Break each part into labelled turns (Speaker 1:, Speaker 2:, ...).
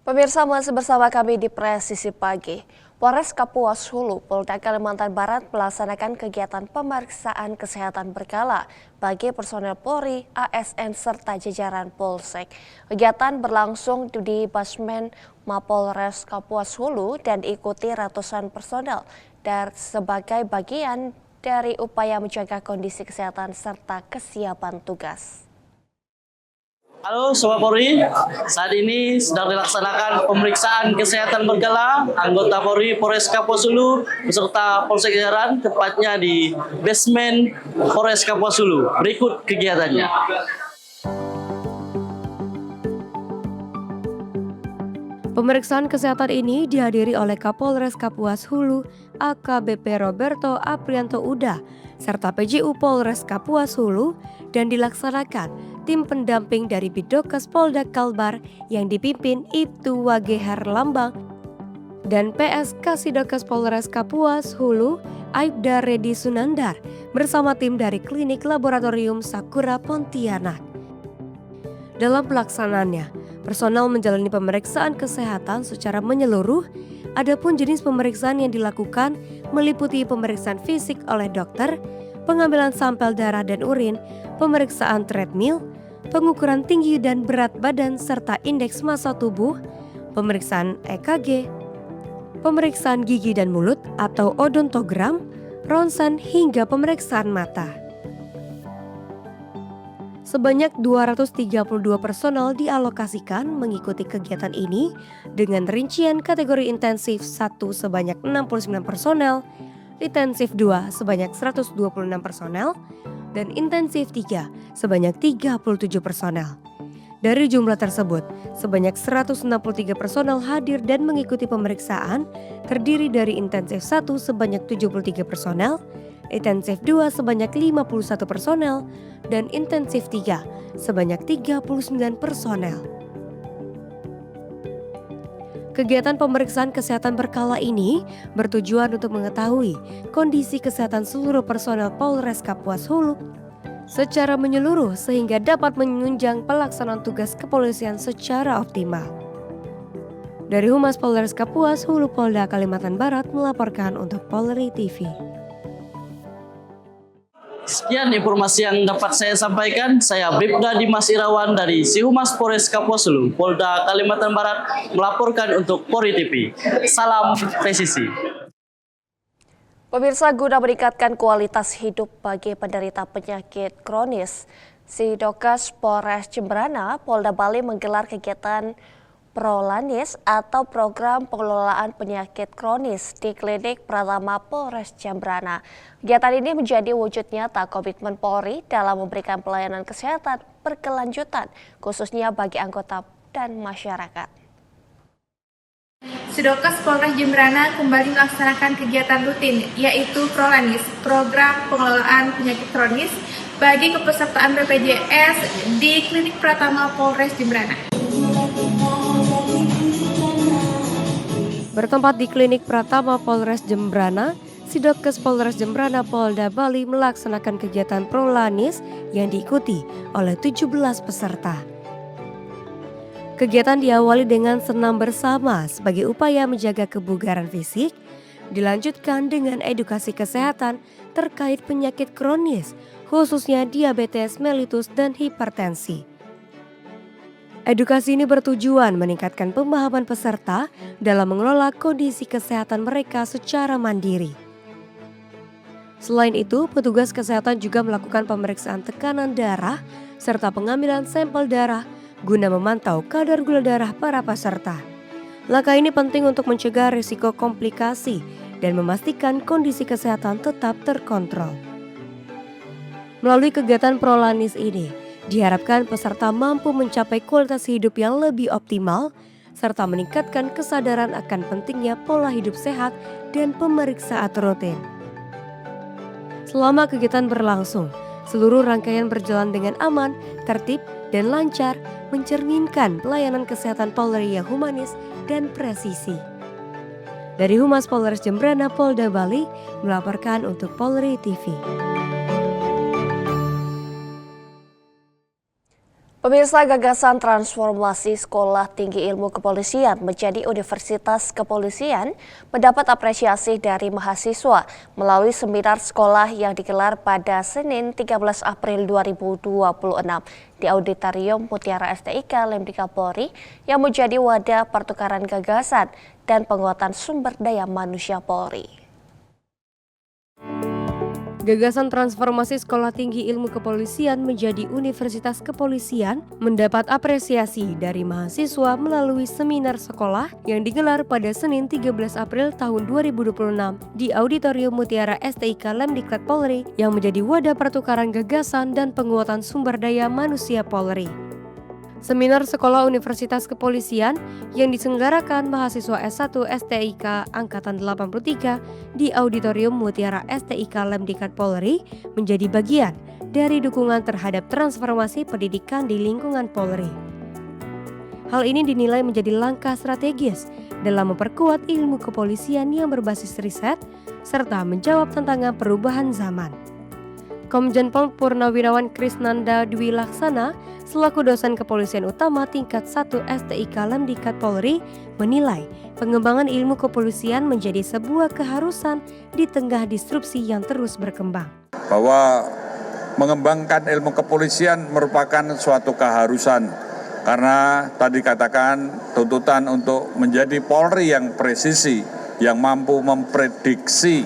Speaker 1: Pemirsa, masih bersama kami di Presisi Pagi. Polres Kapuas Hulu, Polda Kalimantan Barat melaksanakan kegiatan pemeriksaan kesehatan berkala bagi personel Polri, ASN, serta jajaran Polsek. Kegiatan berlangsung di basement Mapolres Kapuas Hulu dan diikuti ratusan personel dan sebagai bagian dari upaya menjaga kondisi kesehatan serta kesiapan tugas.
Speaker 2: Halo Sobat Polri, saat ini sedang dilaksanakan pemeriksaan kesehatan berkala anggota Polri Polres Kapuas Hulu beserta Polsek jajaran, tepatnya di basement Polres Kapuas Hulu. Berikut kegiatannya.
Speaker 3: Pemeriksaan kesehatan ini dihadiri oleh Kapolres Kapuas Hulu AKBP Roberto Aprianto Uda serta PJU Polres Kapuas Hulu dan dilaksanakan tim pendamping dari Bidokes Polda Kalbar yang dipimpin Ibtu Wage Herlambang dan PS Kasidokes Polres Kapuas Hulu Aibda Redi Sunandar bersama tim dari Klinik Laboratorium Sakura Pontianak. Dalam pelaksanaannya, personel menjalani pemeriksaan kesehatan secara menyeluruh. Adapun jenis pemeriksaan yang dilakukan meliputi pemeriksaan fisik oleh dokter, pengambilan sampel darah dan urin, pemeriksaan treadmill, pengukuran tinggi dan berat badan serta indeks massa tubuh, pemeriksaan EKG, pemeriksaan gigi dan mulut atau odontogram, ronsen hingga pemeriksaan mata. Sebanyak 232 personel dialokasikan mengikuti kegiatan ini dengan rincian kategori intensif 1 sebanyak 69 personel, intensif 2 sebanyak 126 personel, dan intensif 3 sebanyak 37 personel. Dari jumlah tersebut, sebanyak 163 personel hadir dan mengikuti pemeriksaan terdiri dari intensif 1 sebanyak 73 personel, intensif 2 sebanyak 51 personel, dan intensif 3 sebanyak 39 personel. Kegiatan pemeriksaan kesehatan berkala ini bertujuan untuk mengetahui kondisi kesehatan seluruh personel Polres Kapuas Hulu secara menyeluruh sehingga dapat menunjang pelaksanaan tugas kepolisian secara optimal. Dari Humas Polres Kapuas Hulu Polda Kalimantan Barat melaporkan untuk Polri TV.
Speaker 2: Sekian informasi yang dapat saya sampaikan. Saya Bribda Dimas Irawan dari Sihumas Polres Kapuas Hulu, Polda Kalimantan Barat melaporkan untuk Polri TV. Salam presisi.
Speaker 1: Pemirsa, guna meningkatkan kualitas hidup bagi penderita penyakit kronis, Sidokes Polres Jembrana, Polda Bali menggelar kegiatan Prolanis atau program pengelolaan penyakit kronis di Klinik Pratama Polres Jembrana. Kegiatan ini menjadi wujud nyata komitmen Polri dalam memberikan pelayanan kesehatan berkelanjutan, khususnya bagi anggota dan masyarakat.
Speaker 4: Sidokes Polres Jembrana kembali melaksanakan kegiatan rutin, yaitu Prolanis, program pengelolaan penyakit kronis bagi kepesertaan BPJS di Klinik Pratama Polres Jembrana.
Speaker 3: Bertempat di Klinik Pratama Polres Jembrana, Sidokes Polres Jembrana Polda Bali melaksanakan kegiatan Prolanis yang diikuti oleh 17 peserta. Kegiatan diawali dengan senam bersama sebagai upaya menjaga kebugaran fisik, dilanjutkan dengan edukasi kesehatan terkait penyakit kronis, khususnya diabetes mellitus dan hipertensi. Edukasi ini bertujuan meningkatkan pemahaman peserta dalam mengelola kondisi kesehatan mereka secara mandiri. Selain itu, petugas kesehatan juga melakukan pemeriksaan tekanan darah serta pengambilan sampel darah guna memantau kadar gula darah para peserta. Langkah ini penting untuk mencegah risiko komplikasi dan memastikan kondisi kesehatan tetap terkontrol. Melalui kegiatan Prolanis ini, diharapkan peserta mampu mencapai kualitas hidup yang lebih optimal serta meningkatkan kesadaran akan pentingnya pola hidup sehat dan pemeriksaan rutin. Selama kegiatan berlangsung, seluruh rangkaian berjalan dengan aman, tertib, dan lancar, mencerminkan pelayanan kesehatan Polri yang humanis dan presisi. Dari Humas Polres Jembrana Polda Bali melaporkan untuk Polri TV.
Speaker 1: Pemirsa, gagasan transformasi Sekolah Tinggi Ilmu Kepolisian menjadi Universitas Kepolisian mendapat apresiasi dari mahasiswa melalui seminar sekolah yang digelar pada Senin 13 April 2026 di Auditorium Mutiara STIK Lemdiklat Polri yang menjadi wadah pertukaran gagasan dan penguatan sumber daya manusia Polri.
Speaker 3: Gagasan transformasi Sekolah Tinggi Ilmu Kepolisian menjadi Universitas Kepolisian mendapat apresiasi dari mahasiswa melalui seminar sekolah yang digelar pada Senin 13 April tahun 2026 di Auditorium Mutiara STIK Lemdiklat Polri yang menjadi wadah pertukaran gagasan dan penguatan sumber daya manusia Polri. Seminar Sekolah Universitas Kepolisian yang diselenggarakan mahasiswa S1 STIK Angkatan 83 di Auditorium Mutiara STIK Lemdiklat Polri menjadi bagian dari dukungan terhadap transformasi pendidikan di lingkungan Polri. Hal ini dinilai menjadi langkah strategis dalam memperkuat ilmu kepolisian yang berbasis riset serta menjawab tantangan perubahan zaman. Komjen Pol Purnawirawan Krisnanda Dwi Laksana selaku dosen kepolisian utama tingkat 1 STIK Lemdiklat Polri menilai pengembangan ilmu kepolisian menjadi sebuah keharusan di tengah disrupsi yang terus berkembang.
Speaker 5: Bahwa mengembangkan ilmu kepolisian merupakan suatu keharusan karena tadi katakan tuntutan untuk menjadi Polri yang presisi, yang mampu memprediksi,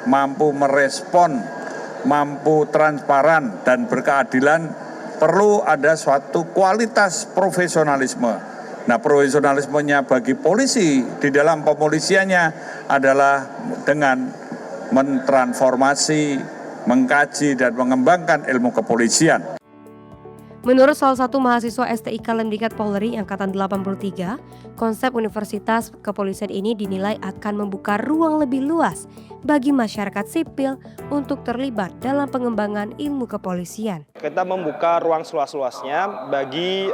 Speaker 5: mampu merespon, mampu transparan dan berkeadilan, perlu ada suatu kualitas profesionalisme. Nah, profesionalismenya bagi polisi di dalam kepolisiannya adalah dengan mentransformasi, mengkaji dan mengembangkan ilmu kepolisian.
Speaker 3: Menurut salah satu mahasiswa STIK Lemdiklat Polri Angkatan 83, konsep Universitas Kepolisian ini dinilai akan membuka ruang lebih luas bagi masyarakat sipil untuk terlibat dalam pengembangan ilmu kepolisian.
Speaker 6: Kita membuka ruang seluas-luasnya bagi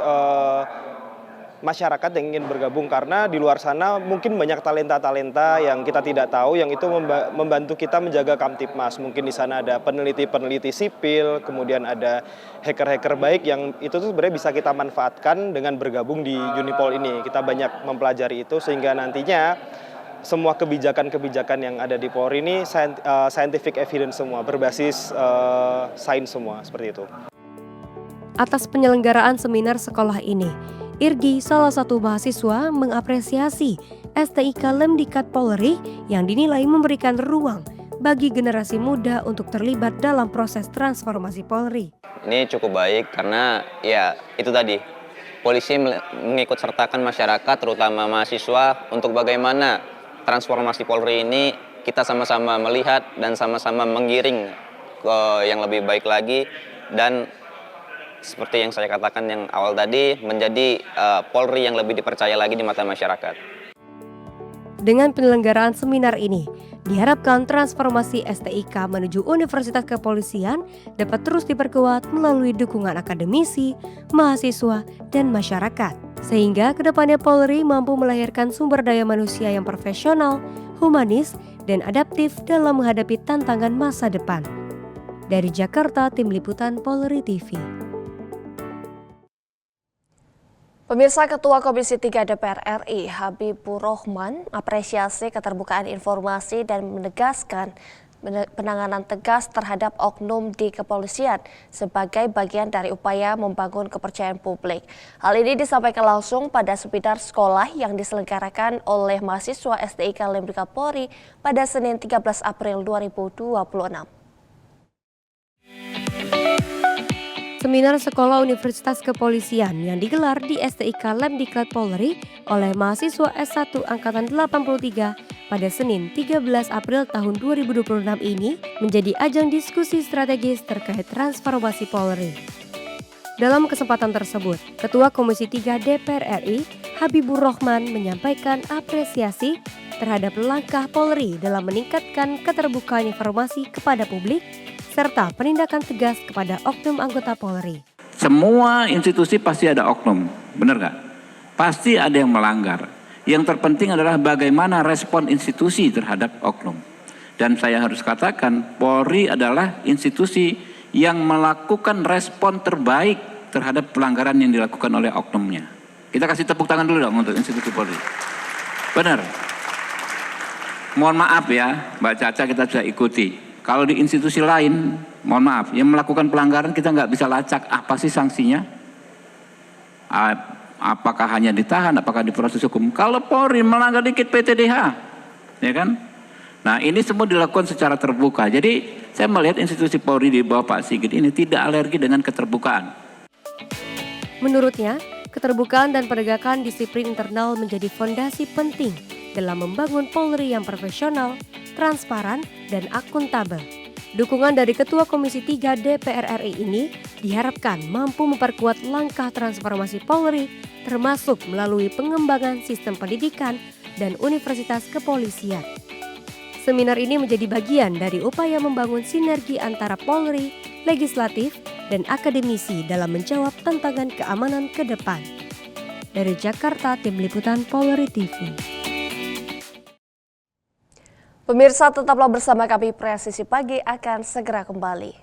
Speaker 6: masyarakat yang ingin bergabung karena di luar sana mungkin banyak talenta-talenta yang kita tidak tahu yang itu membantu kita menjaga Kamtipmas. Mungkin di sana ada peneliti-peneliti sipil, kemudian ada hacker-hacker baik yang itu tuh sebenarnya bisa kita manfaatkan dengan bergabung di Unipol ini. Kita banyak mempelajari itu sehingga nantinya semua kebijakan-kebijakan yang ada di Polri ini scientific evidence semua, berbasis sains semua, seperti itu.
Speaker 3: Atas penyelenggaraan seminar sekolah ini, Irgi, salah satu mahasiswa, mengapresiasi STIK Lemdiklat Polri yang dinilai memberikan ruang bagi generasi muda untuk terlibat dalam proses transformasi Polri.
Speaker 7: Ini cukup baik karena ya itu tadi, polisi mengikut sertakan masyarakat terutama mahasiswa untuk bagaimana transformasi Polri ini kita sama-sama melihat dan sama-sama menggiring ke yang lebih baik lagi dan seperti yang saya katakan yang awal tadi, menjadi Polri yang lebih dipercaya lagi di mata masyarakat.
Speaker 3: Dengan penyelenggaraan seminar ini, diharapkan transformasi STIK menuju Universitas Kepolisian dapat terus diperkuat melalui dukungan akademisi, mahasiswa, dan masyarakat. Sehingga kedepannya Polri mampu melahirkan sumber daya manusia yang profesional, humanis, dan adaptif dalam menghadapi tantangan masa depan. Dari Jakarta, Tim Liputan Polri TV.
Speaker 1: Pemirsa, Ketua Komisi 3 DPR RI Habibur Rahman apresiasi keterbukaan informasi dan menegaskan penanganan tegas terhadap oknum di kepolisian sebagai bagian dari upaya membangun kepercayaan publik. Hal ini disampaikan langsung pada seminar sekolah yang diselenggarakan oleh mahasiswa STIK Lemdiklat Polri pada Senin 13 April 2026.
Speaker 3: Seminar Sekolah Universitas Kepolisian yang digelar di STIK Lemdiklat Polri oleh mahasiswa S1 Angkatan 83 pada Senin 13 April tahun 2026 ini menjadi ajang diskusi strategis terkait transformasi Polri. Dalam kesempatan tersebut, Ketua Komisi 3 DPR RI Habibur Rahman menyampaikan apresiasi terhadap langkah Polri dalam meningkatkan keterbukaan informasi kepada publik serta penindakan tegas kepada oknum anggota Polri.
Speaker 8: Semua institusi pasti ada oknum, benar nggak? Pasti ada yang melanggar. Yang terpenting adalah bagaimana respon institusi terhadap oknum. Dan saya harus katakan, Polri adalah institusi yang melakukan respon terbaik terhadap pelanggaran yang dilakukan oleh oknumnya. Kita kasih tepuk tangan dulu dong untuk institusi Polri. Benar. Mohon maaf ya, Mbak Caca, kita bisa ikuti. Kalau di institusi lain, mohon maaf, yang melakukan pelanggaran kita nggak bisa lacak apa sih sanksinya. Apakah hanya ditahan, apakah diproses hukum. Kalau Polri melanggar dikit PTDH, ya kan? Nah, ini semua dilakukan secara terbuka. Jadi saya melihat institusi Polri di bawah Pak Sigit ini tidak alergi dengan keterbukaan.
Speaker 3: Menurutnya, keterbukaan dan penegakan disiplin internal menjadi fondasi penting dalam membangun Polri yang profesional, transparan, dan akuntabel. Dukungan dari Ketua Komisi 3 DPR RI ini diharapkan mampu memperkuat langkah transformasi Polri, termasuk melalui pengembangan sistem pendidikan dan universitas kepolisian. Seminar ini menjadi bagian dari upaya membangun sinergi antara Polri, legislatif, dan akademisi dalam menjawab tantangan keamanan ke depan. Dari Jakarta, Tim Liputan Polri TV.
Speaker 1: Pemirsa, tetaplah bersama kami, Presisi Pagi akan segera kembali.